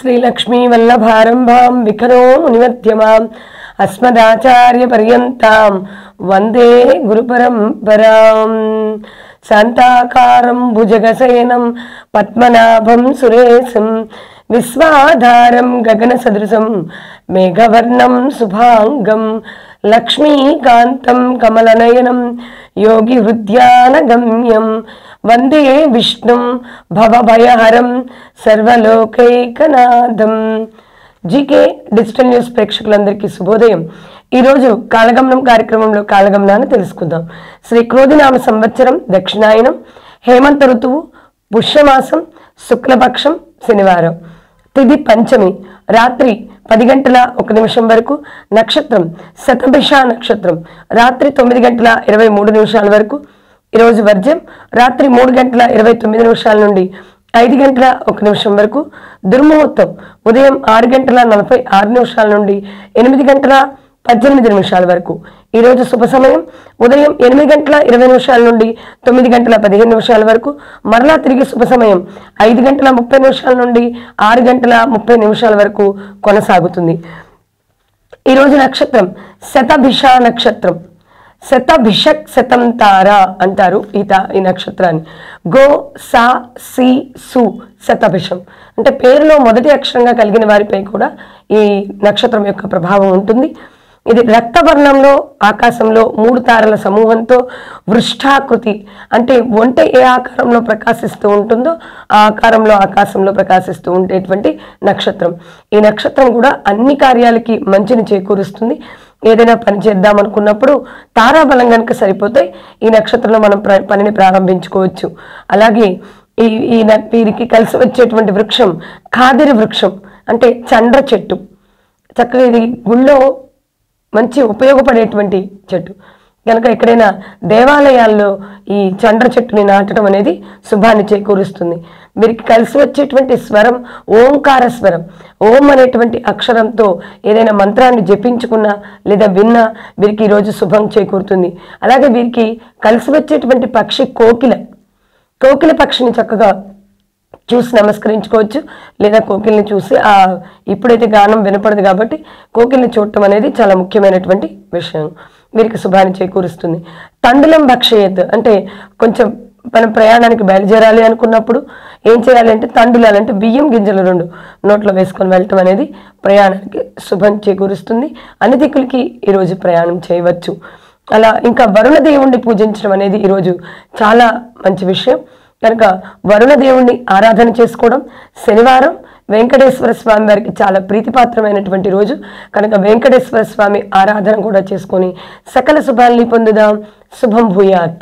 श्रीलक्ष्मी वल्लभारंभां विकनो मुनिमध्यमाम् अस्मदाचार्यपर्यन्तां वंदे गुरुपरंपरां शान्ताकारं भुजगशयनं पद्मनाभं सुरेशं विश्वाधारं गगनसदृशं मेघवर्णं शुभांगं लक्ष्मीकान्तं कमलनयनं योगिहृद्यानगम्यं वंदे विष्णुं भवभयहरं सर्वलोकैकनाथं। జీకే డిజిటల్ న్యూస్ ప్రేక్షకులందరికీ శుభోదయం। ఈరోజు కాలగమనం కార్యక్రమంలో కాలగమనాన్ని తెలుసుకుందాం। శ్రీ క్రోధినామ సంవత్సరం దక్షిణాయనం, హేమంత ఋతువు, పుష్యమాసం, శుక్లపక్షం, శనివారం, తిథి పంచమి, రాత్రి 10:01 వరకు, నక్షత్రం శతభిష నక్షత్రం, రాత్రి 9:23 వరకు, ఈరోజు వర్జ్యం రాత్రి 3:29 నుండి 5:01 వరకు, దుర్ముహూర్తం ఉదయం 6:46 నుండి 8:18 వరకు, ఈరోజు శుభ సమయం ఉదయం 8:20 నుండి 9:15 వరకు, మరలా తిరిగి శుభ సమయం 5:30 నుండి 6:30 వరకు కొనసాగుతుంది। ఈరోజు నక్షత్రం శతభిష నక్షత్రం, శతభిషక్ శతం తార అంటారు ఈ నక్షత్రాన్ని। గో సా సి సు శతభిషం అంటే పేరులో మొదటి అక్షరంగా కలిగిన వారిపై కూడా ఈ నక్షత్రం యొక్క ప్రభావం ఉంటుంది। ఇది రక్తవర్ణంలో ఆకాశంలో 3 తారల సమూహంతో వృష్టాకృతి అంటే ఒంటె ఏ ఆకారంలో ప్రకాశిస్తూ ఉంటుందో ఆ ఆకారంలో ఆకాశంలో ప్రకాశిస్తూ ఉండేటువంటి నక్షత్రం। ఈ నక్షత్రం కూడా అన్ని కార్యాలకి మంచిని చేకూరుస్తుంది। ఏదైనా పని చేద్దాం అనుకున్నప్పుడు తారాబలం కనుక సరిపోతే ఈ నక్షత్రంలో మనం పనిని ప్రారంభించుకోవచ్చు। అలాగే వీరికి కలిసి వచ్చేటువంటి వృక్షం ఖాదిరి వృక్షం అంటే చండ్ర చెట్టు, చక్కగా ఇది గుళ్ళో మంచి ఉపయోగపడేటువంటి చెట్టు కనుక ఎక్కడైనా దేవాలయాల్లో ఈ చండ్ర చెట్టుని నాటడం అనేది శుభాన్ని చేకూరుస్తుంది। వీరికి కలిసి వచ్చేటువంటి స్వరం ఓంకార స్వరం, ఓం అనేటువంటి అక్షరంతో ఏదైనా మంత్రాన్ని జపించుకున్నా లేదా విన్నా వీరికి ఈరోజు శుభం చేకూరుతుంది। అలాగే వీరికి కలిసి వచ్చేటువంటి పక్షి కోకిల పక్షిని చక్కగా చూసి నమస్కరించుకోవచ్చు, లేదా కోకిల్ని చూసి ఇప్పుడైతే గానం వినపడదు కాబట్టి కోకిల్ని చూడటం అనేది చాలా ముఖ్యమైనటువంటి విషయం, వీరికి శుభాన్ని చేకూరుస్తుంది। తండులం భక్షయేత్ అంటే కొంచెం మనం ప్రయాణానికి బయలుదేరాలి అనుకున్నప్పుడు ఏం చేయాలి అంటే తండులాలంటే బియ్యం గింజలు 2 నోట్లో వేసుకొని వెళ్ళటం అనేది ప్రయాణానికి శుభం చేకూరుస్తుంది। అన్ని దిక్కులకి ఈరోజు ప్రయాణం చేయవచ్చు। అలా ఇంకా వరుణ దేవుణ్ణి పూజించడం అనేది ఈరోజు చాలా మంచి విషయం కనుక వరుణ దేవుణ్ణి ఆరాధన చేసుకోవడం, శనివారం వెంకటేశ్వర స్వామి వారికి చాలా ప్రీతిపాత్రమైనటువంటి రోజు కనుక వెంకటేశ్వర స్వామి ఆరాధన కూడా చేసుకొని సకల శుభాల్ని పొందుదాం। శుభం భూయాత్।